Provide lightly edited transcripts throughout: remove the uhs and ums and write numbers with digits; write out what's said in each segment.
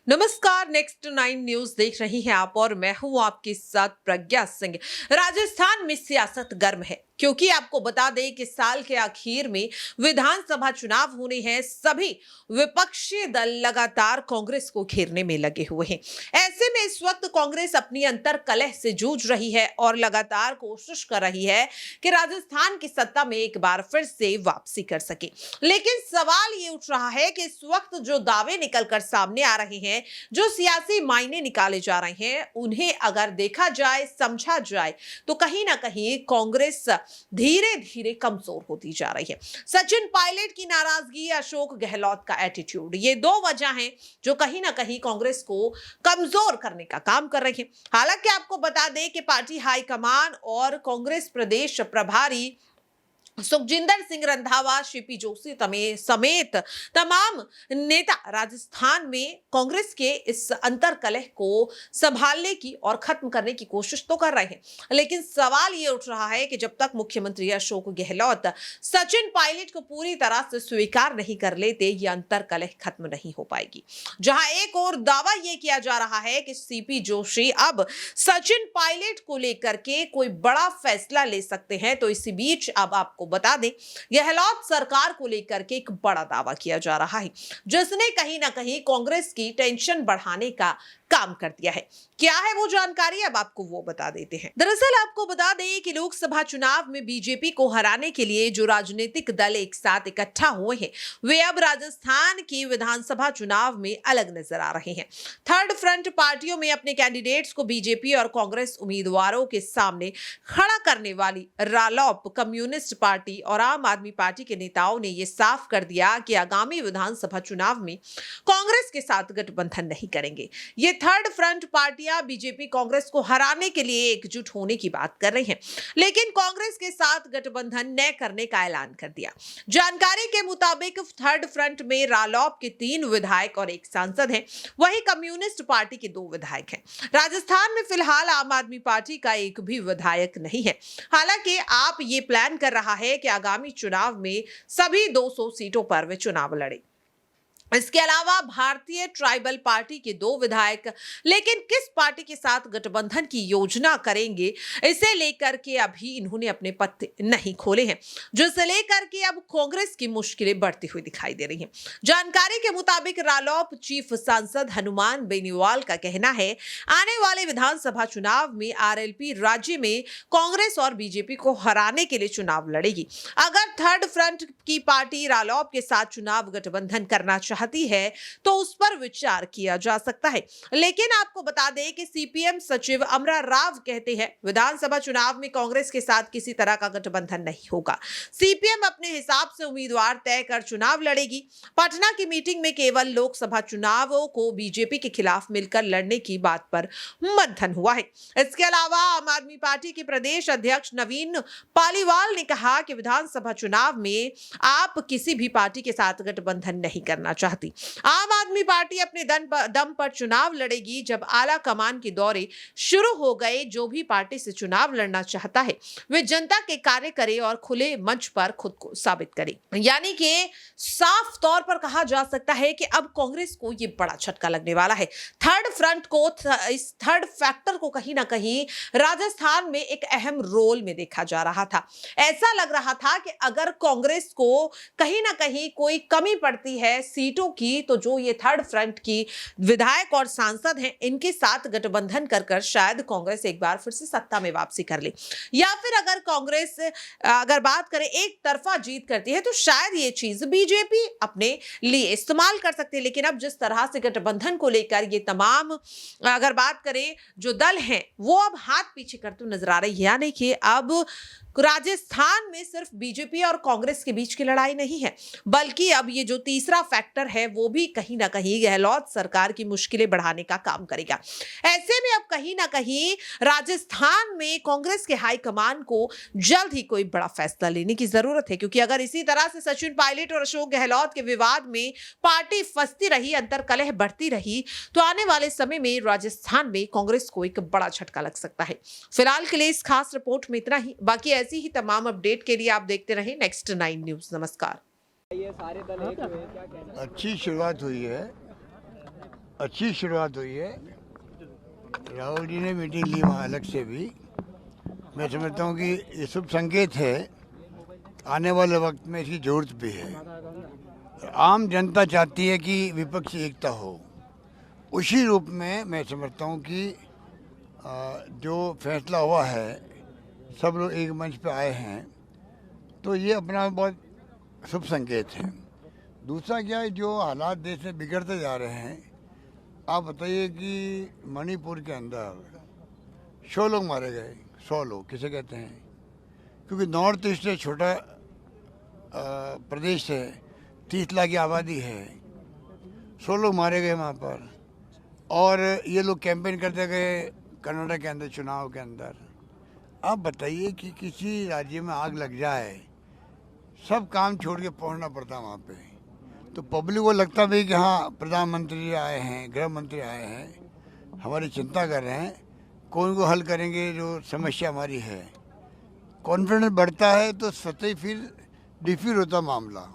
नमस्कार, next 9 news देख रही हैं आप और मैं हूं आपके साथ प्रज्ञा सिंह। राजस्थान में सियासत गर्म है क्योंकि आपको बता दें कि साल के आखिर में विधानसभा चुनाव होने हैं। सभी विपक्षी दल लगातार कांग्रेस को घेरने में लगे हुए हैं। ऐसे में इस वक्त कांग्रेस अपनी अंतर कलह से जूझ रही है और लगातार कोशिश कर रही है कि राजस्थान की सत्ता में एक बार फिर से वापसी कर सके। लेकिन सवाल ये उठ रहा है कि इस वक्त जो दावे निकलकर सामने आ रहे हैं, जो सियासी मायने निकाले जा रहे हैं, उन्हें अगर देखा जाए, समझा जाए तो कहीं ना कहीं कांग्रेस धीरे धीरे कमजोर होती जा रही है। सचिन पायलट की नाराजगी, अशोक गहलोत का एटीट्यूड, ये दो वजह हैं जो कहीं ना कहीं कांग्रेस को कमजोर करने का काम कर रही है। हालांकि आपको बता दें कि पार्टी हाईकमान और कांग्रेस प्रदेश प्रभारी सुखजिंदर सिंह रंधावा, सीपी जोशी समेत तमाम नेता राजस्थान में कांग्रेस के इस अंतर कलह को संभालने की और खत्म करने की कोशिश तो कर रहे हैं। लेकिन सवाल ये उठ रहा है कि जब तक मुख्यमंत्री अशोक गहलोत सचिन पायलट को पूरी तरह से स्वीकार नहीं कर लेते, ये अंतर कलह खत्म नहीं हो पाएगी। जहां एक और दावा ये किया जा रहा है कि सीपी जोशी अब सचिन पायलट को लेकर के कोई बड़ा फैसला ले सकते हैं, तो इसी बीच अब आपको बता दें, गहलोत सरकार को लेकर के एक बड़ा दावा किया जा रहा है जिसने कहीं ना कहीं कांग्रेस की टेंशन बढ़ाने का काम कर दिया है। क्या है वो जानकारी, अब आपको वो बता देते हैं। दरअसल आपको बता दें कि लोकसभा चुनाव में बीजेपी को हराने के लिए जो राजनीतिक दल एक साथ इकट्ठा हुए हैं, वे अब राजस्थान की विधानसभा चुनाव में अलग नजर आ रहे हैं। थर्ड फ्रंट पार्टियों में अपने कैंडिडेट्स को बीजेपी और कांग्रेस उम्मीदवारों के सामने खड़ा करने वाली रालोप, कम्युनिस्ट पार्टी और आम आदमी पार्टी के नेताओं ने यह साफ कर दिया कि आगामी विधानसभा चुनाव में कांग्रेस के साथ गठबंधन नहीं करेंगे। ये थर्ड फ्रंट पार्टियां बीजेपी कांग्रेस को हराने के लिए एकजुट होने की बात कर रही हैं, लेकिन कांग्रेस के साथ गठबंधन न करने का ऐलान कर दिया। जानकारी के मुताबिक थर्ड फ्रंट में रालोप के 3 विधायक और 1 सांसद हैं, वहीं कम्युनिस्ट पार्टी के 2 विधायक हैं। राजस्थान में फिलहाल आम आदमी पार्टी का एक भी विधायक नहीं है। हालांकि आप ये प्लान कर रहा है कि आगामी चुनाव में सभी 200 सीटों पर वे चुनाव लड़े। इसके अलावा भारतीय ट्राइबल पार्टी के 2 विधायक, लेकिन किस पार्टी के साथ गठबंधन की योजना करेंगे, इसे लेकर के अभी इन्होंने अपने पत्ते नहीं खोले हैं, जिसे लेकर के अब कांग्रेस की मुश्किलें बढ़ती हुई दिखाई दे रही हैं। जानकारी के मुताबिक रालोप चीफ सांसद हनुमान बेनीवाल का कहना है, आने वाले विधानसभा चुनाव में आरएलपी राज्य में कांग्रेस और बीजेपी को हराने के लिए चुनाव लड़ेगी। अगर थर्ड फ्रंट की पार्टी रालोप के साथ चुनाव गठबंधन करना चाहती है तो उस पर विचार किया जा सकता है। लेकिन आपको बता दें कि सीपीएम सचिव अमरा राव कहते हैं, विधानसभा चुनाव में कांग्रेस के साथ किसी तरह का गठबंधन नहीं होगा। सीपीएम अपने हिसाब से उम्मीदवार तय कर चुनाव लड़ेगी। पटना की मीटिंग में केवल लोकसभा चुनावों को बीजेपी के खिलाफ मिलकर लड़ने की बात पर मंथन हुआ है। इसके अलावा आम आदमी पार्टी के प्रदेश अध्यक्ष नवीन पालीवाल ने कहा कि विधानसभा चुनाव में आप किसी भी पार्टी के साथ गठबंधन नहीं करना चाहती। आम आदमी पार्टी अपने दम पर चुनाव लड़ेगी। जब आला कमान के दौरे शुरू हो गए, जो भी पार्टी से चुनाव लड़ना चाहता है वे जनता के कार्य करे और खुले मंच पर खुद को साबित करे। यानी कि साफ तौर पर कहा जा सकता है कि अब कांग्रेस को यह बड़ा झटका लगने वाला है। थर्ड फ्रंट को, इस थर्ड फैक्टर को कहीं ना कहीं राजस्थान में एक अहम रोल में देखा जा रहा था। ऐसा लग रहा था कि अगर कांग्रेस को कहीं ना कहीं कोई कमी पड़ती है सीटों की, तो जो ये थर्ड फ्रंट की विधायक और सांसद हैं, इनके साथ गठबंधन कर कर शायद कांग्रेस एक बार फिर से सत्ता में वापसी कर ले, या फिर अगर कांग्रेस अगर बात करें एक तरफा जीत करती है तो शायद ये चीज बीजेपी अपने लिए इस्तेमाल कर सकती है। लेकिन अब जिस तरह से गठबंधन को लेकर ये तमाम अगर बात करें जो दल हैं, वो अब हाथ पीछे करते नजर आ रही है। यानी कि अब राजस्थान में सिर्फ बीजेपी और कांग्रेस के बीच की लड़ाई नहीं है, बल्कि अब ये जो तीसरा फैक्टर है वो भी कहीं ना कहीं गहलोत सरकार की मुश्किलें बढ़ाने का काम करेगा। ऐसे में अब कहीं ना कहीं राजस्थान में कांग्रेस के हाईकमान को जल्द ही कोई बड़ा फैसला लेने की जरूरत है, क्योंकि अगर इसी तरह से सचिन पायलट और अशोक गहलोत के विवाद में पार्टी फंसती रही, अंतर कलह बढ़ती रही, तो आने वाले समय में राजस्थान में कांग्रेस को एक बड़ा झटका लग सकता है। फिलहाल के लिए इस खास रिपोर्ट में इतना ही। बाकी ऐसी ही तमाम अपडेट के लिए आप देखते रहें नेक्स्ट 9 न्यूज। नमस्कार। ये सारे दल एक हुए, क्या कहना है? अच्छी शुरुआत हुई है। अच्छी शुरुआत हुई है। राहुल जी ने मीटिंग ली वहाँ अलग से भी। मैं समझता हूँ कि ये शुभ संकेत है, आने वाले वक्त में इसकी जरूरत भी है। आम जनता चाहती है कि विपक्ष एकता हो। उसी रूप में मैं समझता हूँ कि जो फैसला हुआ है, सब लोग एक मंच पे आए हैं, तो ये अपना बहुत शुभ संकेत है। दूसरा क्या है, जो हालात देश में बिगड़ते जा रहे हैं, आप बताइए कि मणिपुर के अंदर 100 लोग मारे गए। 100 लोग किसे कहते हैं? क्योंकि नॉर्थ ईस्ट से छोटा प्रदेश है, 30 लाख की आबादी है, 100 लोग मारे गए वहाँ पर। और ये लोग कैंपेन करते गए कर्नाटक के अंदर चुनाव के अंदर। आप बताइए कि किसी राज्य में आग लग जाए, सब काम छोड़ के पहुँचना पड़ता वहाँ पे, तो पब्लिक को लगता भी कि हाँ प्रधानमंत्री जी आए हैं, गृह मंत्री आए हैं, हमारी चिंता कर रहे हैं, कौन को हल करेंगे जो समस्या हमारी है। कॉन्फिडेंस बढ़ता है तो स्वतः ही फिर डिफीट होता मामला।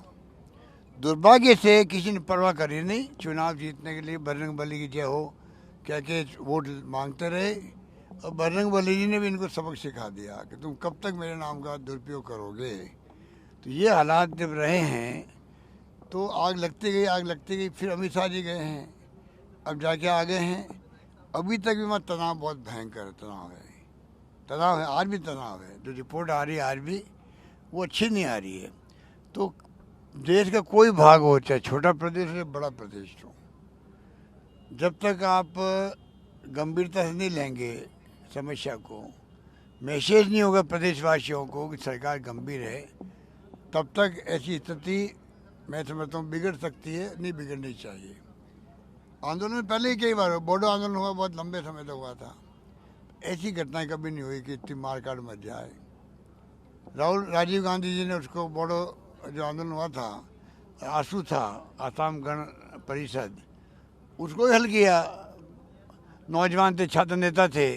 दुर्भाग्य से किसी ने परवाह करी नहीं, चुनाव जीतने के लिए बजरंग बली की जय हो क्या के वोट मांगते रहे, और बजरंग बली जी ने भी इनको सबक सिखा दिया कि तुम कब तक मेरे नाम का दुरुपयोग करोगे। तो ये हालात जब रहे हैं तो आग लगती गई। फिर अमित शाह जी गए हैं, अब जाके आ गए हैं। अभी तक भी मत तनाव बहुत भयंकर तनाव है, आज भी तनाव है। जो रिपोर्ट आ रही है आज भी, वो अच्छी नहीं आ रही है। तो देश का कोई भाग हो, चाहे छोटा प्रदेश हो या बड़ा प्रदेश हो, जब तक आप गंभीरता से नहीं लेंगे समस्या को, मैसेज नहीं होगा प्रदेशवासियों को कि सरकार गंभीर है, तब तक ऐसी स्थिति मैं समझता हूँ बिगड़ सकती है, नहीं बिगड़नी चाहिए। आंदोलन में पहले ही कई बार हुआ, बोडो आंदोलन हुआ, बहुत लंबे समय तक हुआ था। ऐसी घटनाएं कभी नहीं हुई कि इतनी मारकाट मच जाए। राजीव गांधी जी ने उसको, बोडो जो आंदोलन हुआ था, आसू था, आसाम गण परिषद, उसको हल किया। नौजवान थे, छात्र नेता थे।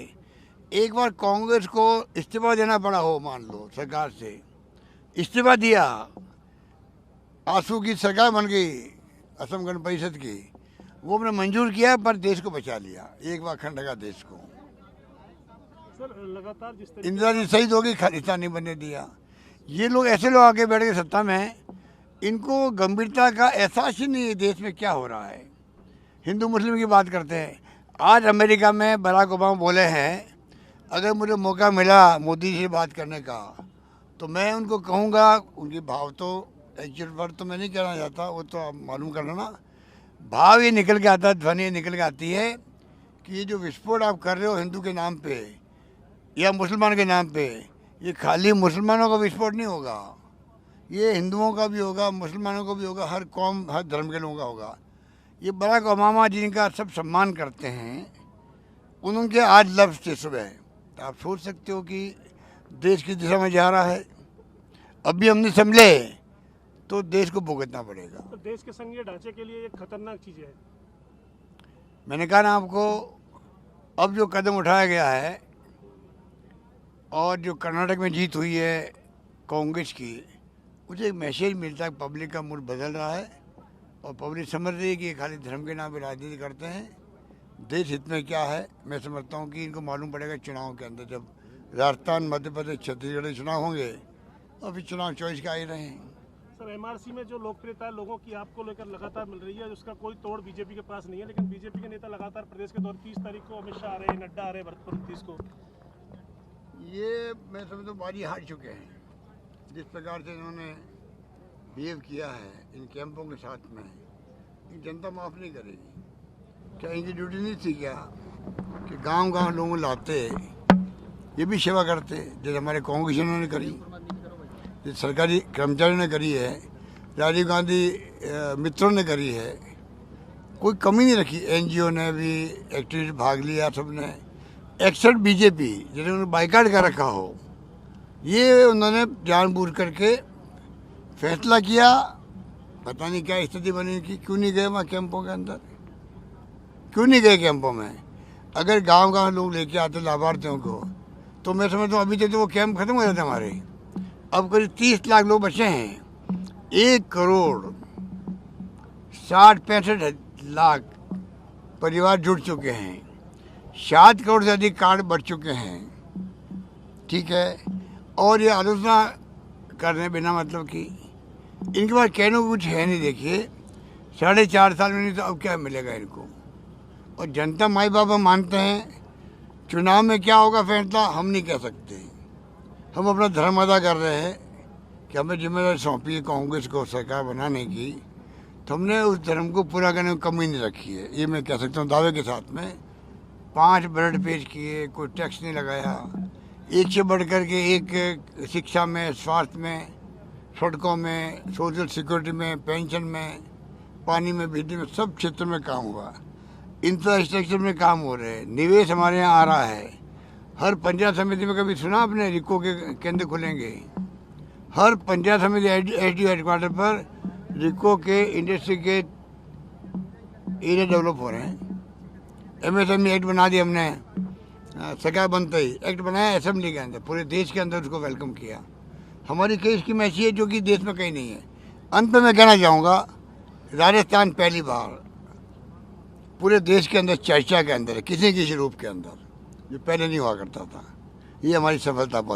एक बार कांग्रेस को इस्तीफा देना पड़ा हो, मान लो सरकार से, इस्तीफा दिया, आंसू की सरकार बन गई असम गण परिषद की, वो हमने मंजूर किया, पर देश को बचा लिया, एक बार खंड का देश को। सर लगातार जिस इंदिरा जी शहीद हो गई, खालिस्तान नहीं बनने दिया। ये लोग ऐसे लोग आके बैठ गए सत्ता में, इनको गंभीरता का एहसास ही नहीं है देश में क्या हो रहा है। हिंदू मुस्लिम की बात करते हैं। आज अमेरिका में बराक ओबामा बोले हैं, अगर मुझे मौका मिला मोदी जी से बात करने का, तो मैं उनको कहूँगा, उनकी भाव तो एक्चुअल वर्ड तो मैं नहीं कहना चाहता, वो तो आप मालूम कर लेना, भाव ये निकल के आता है, ध्वनि निकल के आती है कि ये जो विस्फोट आप कर रहे हो हिंदू के नाम पे या मुसलमान के नाम पे, ये खाली मुसलमानों का विस्फोट नहीं होगा, ये हिंदुओं का भी होगा, मुसलमानों का भी होगा, हर कौम हर धर्म के लोगों का होगा। ये बराक ओबामा जिनका सब सम्मान करते हैं, उनके आज लफ्ज़ थे सुबह, तो आप सोच सकते हो कि देश की दिशा में जा रहा है। अभी हमने समझे तो देश को भुगतना पड़ेगा। तो देश के संघीय ढांचे के लिए एक खतरनाक चीज़ है। मैंने कहा ना आपको, अब जो कदम उठाया गया है और जो कर्नाटक में जीत हुई है कांग्रेस की, मुझे एक मैसेज मिलता है, पब्लिक का मूड बदल रहा है और पब्लिक समझ रही है कि ये खाली धर्म के नाम पे राजनीति करते हैं। देश हित में क्या है, मैं समझता हूँ कि इनको मालूम पड़ेगा चुनाव के अंदर, जब राजस्थान, मध्य प्रदेश, छत्तीसगढ़ के चुनाव होंगे और फिर चुनाव चॉइस के आ ही रहे हैं। सर एमआरसी में जो लोकप्रियता लोगों की आपको लेकर लगातार मिल रही है, उसका कोई तोड़ बीजेपी के पास नहीं है, लेकिन बीजेपी के नेता लगातार प्रदेश के दौर 30 तारीख को अमित शाह आ रहे हैं, नड्डा आ रहे हैं, भरतपुर 30 को, ये मैं समझता हूँ बाजी हार चुके हैं। जिस प्रकार से इन्होंने बिहेव किया है इन कैंपों के साथ में, ये जनता माफ़ नहीं करेगी। क्या इनकी ड्यूटी नहीं थी क्या कि गांव गांव लोगों लाते, ये भी सेवा करते, जैसे हमारे कांग्रेसियों ने करी, जैसे सरकारी कर्मचारियों ने करी है, राजीव गांधी मित्रों ने करी है, कोई कमी नहीं रखी। एनजीओ ने भी एक्टिविटी भाग लिया, सबने, एक्सेप्ट बीजेपी जिन्होंने उन्होंने बाइकाट कर रखा हो, ये उन्होंने जानबूझ करके फैसला किया। पता नहीं क्या स्थिति बनी कि क्यों नहीं गए वहाँ कैंपों के अंदर, क्यों नहीं गए कैंपों में। अगर गांव गांव लोग लेके आते लाभार्थियों को, तो मैं समझता हूँ अभी तक तो वो कैंप खत्म हो जाते हमारे। अब करीब 30 लाख लोग बचे हैं। 1 करोड़ 60-65 लाख परिवार जुड़ चुके हैं, 7 करोड़ से अधिक कार्ड बढ़ चुके हैं, ठीक है। और ये आलोचना कर रहे हैं बिना मतलब की, इनके पास कहने को कुछ है नहीं। देखिए 4.5 साल में नहीं तो अब क्या मिलेगा इनको। और जनता माई बाप हम मानते हैं, चुनाव में क्या होगा फैसला हम नहीं कह सकते। हम अपना धर्म अदा कर रहे हैं कि हमें जिम्मेदारी सौंपी है कांग्रेस को सरकार बनाने की, तो हमने उस धर्म को पूरा करने में कमी नहीं रखी है, ये मैं कह सकता हूँ दावे के साथ में। 5 बजट पेश किए, कोई टैक्स नहीं लगाया, एक से बढ़ कर के एक, शिक्षा में, स्वास्थ्य में, सड़कों में, सोशल सिक्योरिटी में, पेंशन में, पानी में, बिजली में, सब क्षेत्र में काम हुआ। इंफ्रास्ट्रक्चर में काम हो रहे हैं, निवेश हमारे यहाँ आ रहा है। हर पंचायत समिति में कभी सुना आपने रिको के केंद्र खुलेंगे? हर पंचायत समिति एसडीओ हेडक्वार्टर पर रिको के इंडस्ट्री के एरिया डेवलप हो रहे हैं। एमएसएमई एक्ट बना दिया हमने, सरकार बनते ही एक्ट बनाया असेंबली के अंदर, पूरे देश के अंदर उसको वेलकम किया। हमारी कई स्कीम ऐसी है जो कि देश में कहीं नहीं है। अंत में मैं कहना चाहूँगा, राजस्थान पहली बार पूरे देश के अंदर चर्चा के अंदर है, किसी किसी रूप के अंदर, जो पहले नहीं हुआ करता था। ये हमारी सफलता बहुत